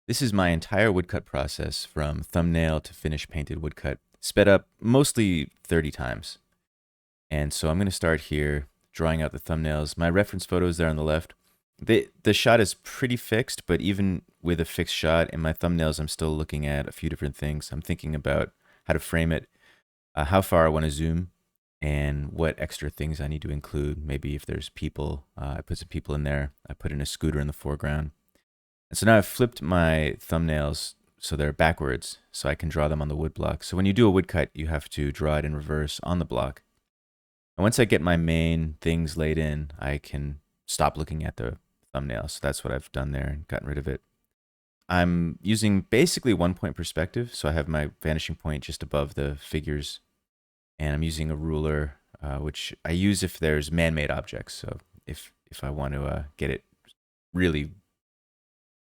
This is my entire woodcut process from thumbnail to finished painted woodcut, sped up mostly 30 times. And so I'm going to start here drawing out the thumbnails. My reference photo is there on the left. The shot is pretty fixed, but even with a fixed shot in my thumbnails, I'm still looking at a few different things. I'm thinking about how to frame it, how far I want to zoom, and what extra things I need to include. Maybe if there's people, I put some people in there. I put in a scooter in the foreground. And so now I've flipped my thumbnails so they're backwards, so I can draw them on the wood block. So when you do a woodcut, you have to draw it in reverse on the block. And once I get my main things laid in, I can stop looking at the thumbnail. So that's what I've done there and gotten rid of it. I'm using basically 1 point perspective. So I have my vanishing point just above the figures, and I'm using a ruler, which I use if there's man-made objects. So if I want to get it really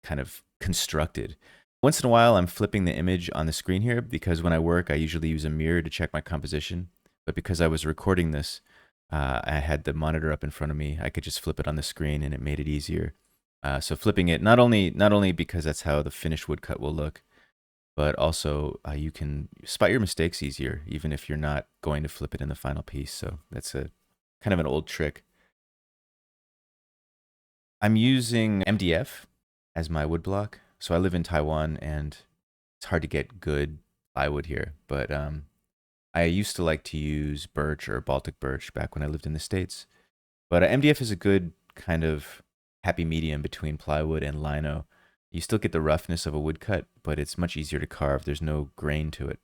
kind of constructed. Once in a while, I'm flipping the image on the screen here because when I work, I usually use a mirror to check my composition. But because I was recording this, I had the monitor up in front of me. I could just flip it on the screen, and it made it easier. So flipping it not only because that's how the finished woodcut will look, but also you can spot your mistakes easier, even if you're not going to flip it in the final piece. So that's a kind of an old trick. I'm using MDF as my wood block. So I live in Taiwan, and it's hard to get good plywood here. But I used to like to use birch or Baltic birch back when I lived in the States. But MDF is a good kind of happy medium between plywood and lino. You still get the roughness of a woodcut, but it's much easier to carve. There's no grain to it.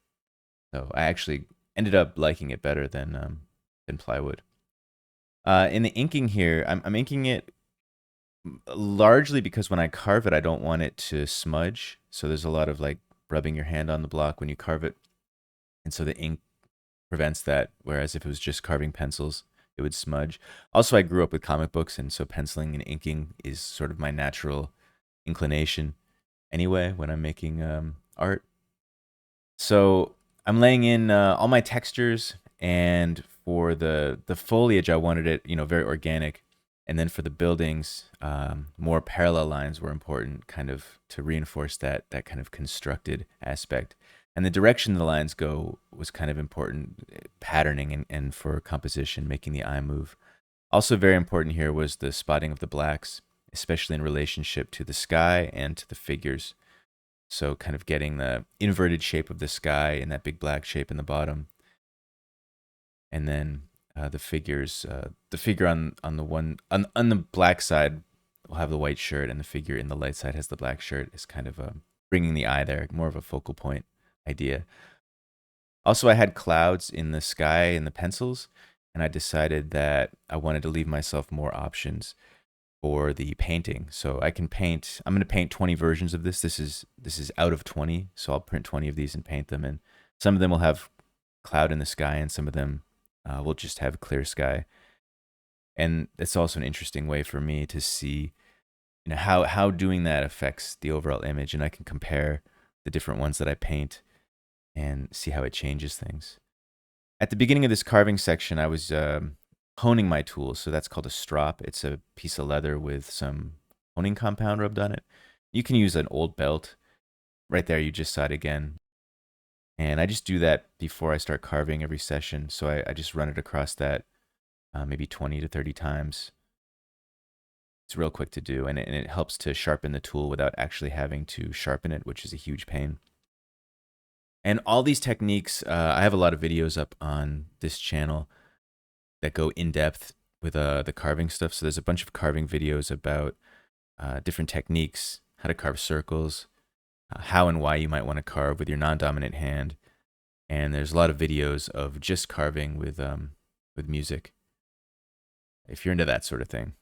So I actually ended up liking it better than plywood. In the inking here, I'm inking it largely because when I carve it, I don't want it to smudge. So there's a lot of like rubbing your hand on the block when you carve it. And so the ink prevents that. Whereas if it was just carving pencils, it would smudge. Also, I grew up with comic books, and so penciling and inking is sort of my natural inclination anyway when I'm making art. So I'm laying in all my textures, and for the foliage, I wanted it, very organic. And then for the buildings, more parallel lines were important, kind of to reinforce that kind of constructed aspect. And the direction the lines go was kind of important, patterning and for composition, making the eye move. Also very important here was the spotting of the blacks, especially in relationship to the sky and to the figures. So kind of getting the inverted shape of the sky and that big black shape in the bottom. And then the figures, the figure on the black side will have the white shirt, and the figure in the light side has the black shirt. Is kind of bringing the eye there, more of a focal point idea. Also, I had clouds in the sky and the pencils, and I decided that I wanted to leave myself more options for the painting. So I can paint. I'm going to paint 20 versions of this. This is out of 20, so I'll print 20 of these and paint them. And some of them will have cloud in the sky, and some of them will just have clear sky. And it's also an interesting way for me to see, how doing that affects the overall image, and I can compare the different ones that I paint and see how it changes things. At the beginning of this carving section, I was honing my tools, so that's called a strop. It's a piece of leather with some honing compound rubbed on it. You can use an old belt. Right there, you just saw it again. And I just do that before I start carving every session. So I just run it across that maybe 20 to 30 times. It's real quick to do, and it helps to sharpen the tool without actually having to sharpen it, which is a huge pain. And all these techniques, I have a lot of videos up on this channel that go in depth with the carving stuff. So there's a bunch of carving videos about different techniques, how to carve circles, how and why you might want to carve with your non-dominant hand. And there's a lot of videos of just carving with music, if you're into that sort of thing.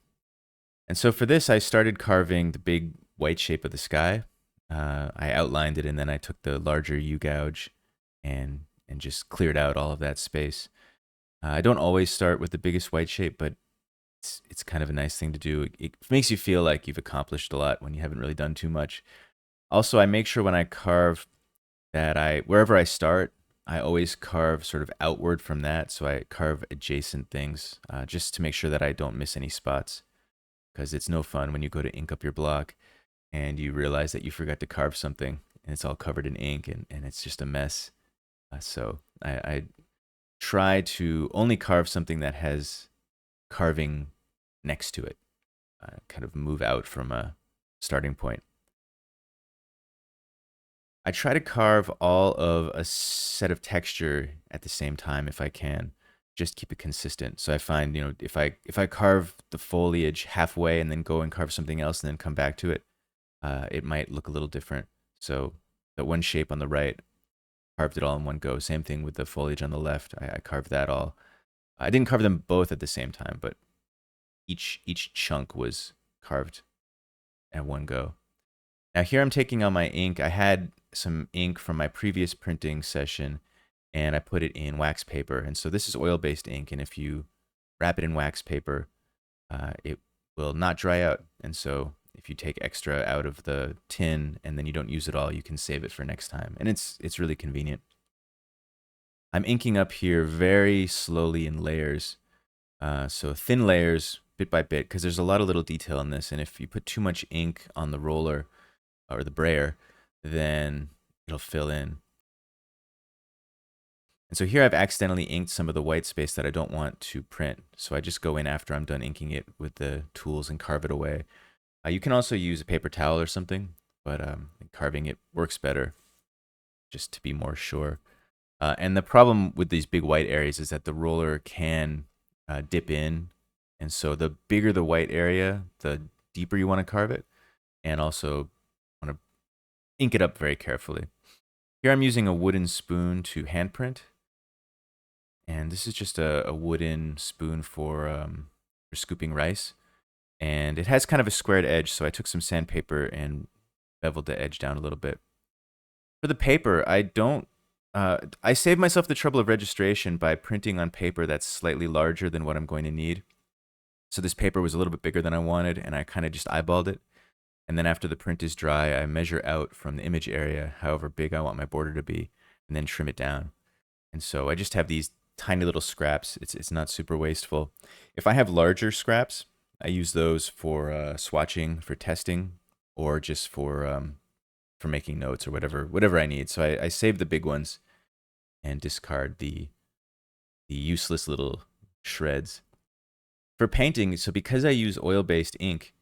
And so for this, I started carving the big white shape of the sky. I outlined it, and then I took the larger U-gouge and just cleared out all of that space. I don't always start with the biggest white shape, but it's kind of a nice thing to do. It makes you feel like you've accomplished a lot when you haven't really done too much. Also, I make sure when I carve that wherever I start, I always carve sort of outward from that. So I carve adjacent things just to make sure that I don't miss any spots, because it's no fun when you go to ink up your block and you realize that you forgot to carve something and it's all covered in ink and it's just a mess. So I try to only carve something that has carving next to it, kind of move out from a starting point. I try to carve all of a set of texture at the same time if I can. Just keep it consistent. So I find, if I carve the foliage halfway and then go and carve something else and then come back to it, it might look a little different. So the one shape on the right, carved it all in one go. Same thing with the foliage on the left. I carved that all. I didn't carve them both at the same time, but each chunk was carved at one go. Now here I'm taking on my ink. I had some ink from my previous printing session and I put it in wax paper. And so this is oil-based ink, and if you wrap it in wax paper, it will not dry out. And so if you take extra out of the tin and then you don't use it all, you can save it for next time. And it's really convenient. I'm inking up here very slowly in layers. So thin layers, bit by bit, because there's a lot of little detail in this. And if you put too much ink on the roller or the brayer, then it'll fill in. And so here I've accidentally inked some of the white space that I don't want to print. So I just go in after I'm done inking it with the tools and carve it away. You can also use a paper towel or something, but carving it works better just to be more sure. And the problem with these big white areas is that the roller can dip in. And so the bigger the white area, the deeper you want to carve it, and also want to ink it up very carefully. Here I'm using a wooden spoon to hand print. And this is just a wooden spoon for scooping rice. And it has kind of a squared edge, so I took some sandpaper and beveled the edge down a little bit. For the paper, I saved myself the trouble of registration by printing on paper that's slightly larger than what I'm going to need. So this paper was a little bit bigger than I wanted, and I kind of just eyeballed it. And then after the print is dry, I measure out from the image area however big I want my border to be, and then trim it down. And so I just have these tiny little scraps. It's not super wasteful. If I have larger scraps, I use those for swatching, for testing, or just for making notes or whatever I need. So I save the big ones and discard the useless little shreds. For painting, so because I use oil-based ink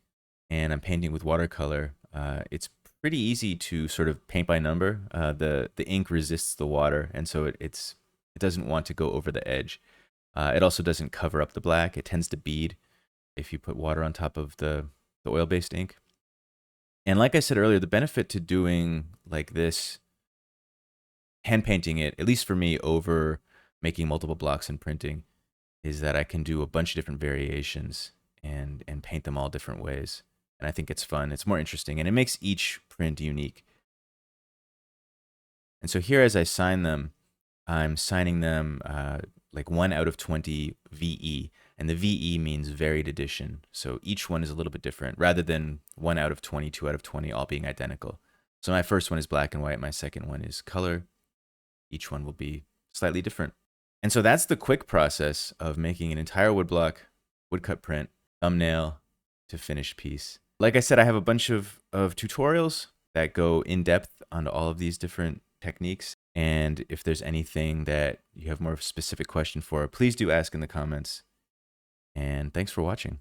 and I'm painting with watercolor, it's pretty easy to sort of paint by number. The ink resists the water, and so it doesn't want to go over the edge. It also doesn't cover up the black. It tends to bead if you put water on top of the oil-based ink. And like I said earlier, the benefit to doing like this, hand painting it, at least for me, over making multiple blocks and printing, is that I can do a bunch of different variations and paint them all different ways. And I think it's fun. It's more interesting, and it makes each print unique. And so here, as I sign them, I'm signing them like 1 out of 20 VE. And the VE means varied edition. So each one is a little bit different, rather than 1 out of 20, 2 out of 20, all being identical. So my first one is black and white. My second one is color. Each one will be slightly different. And so that's the quick process of making an entire woodblock, woodcut print, thumbnail to finished piece. Like I said, I have a bunch of tutorials that go in depth onto all of these different techniques. And if there's anything that you have more specific question for, please do ask in the comments. And thanks for watching.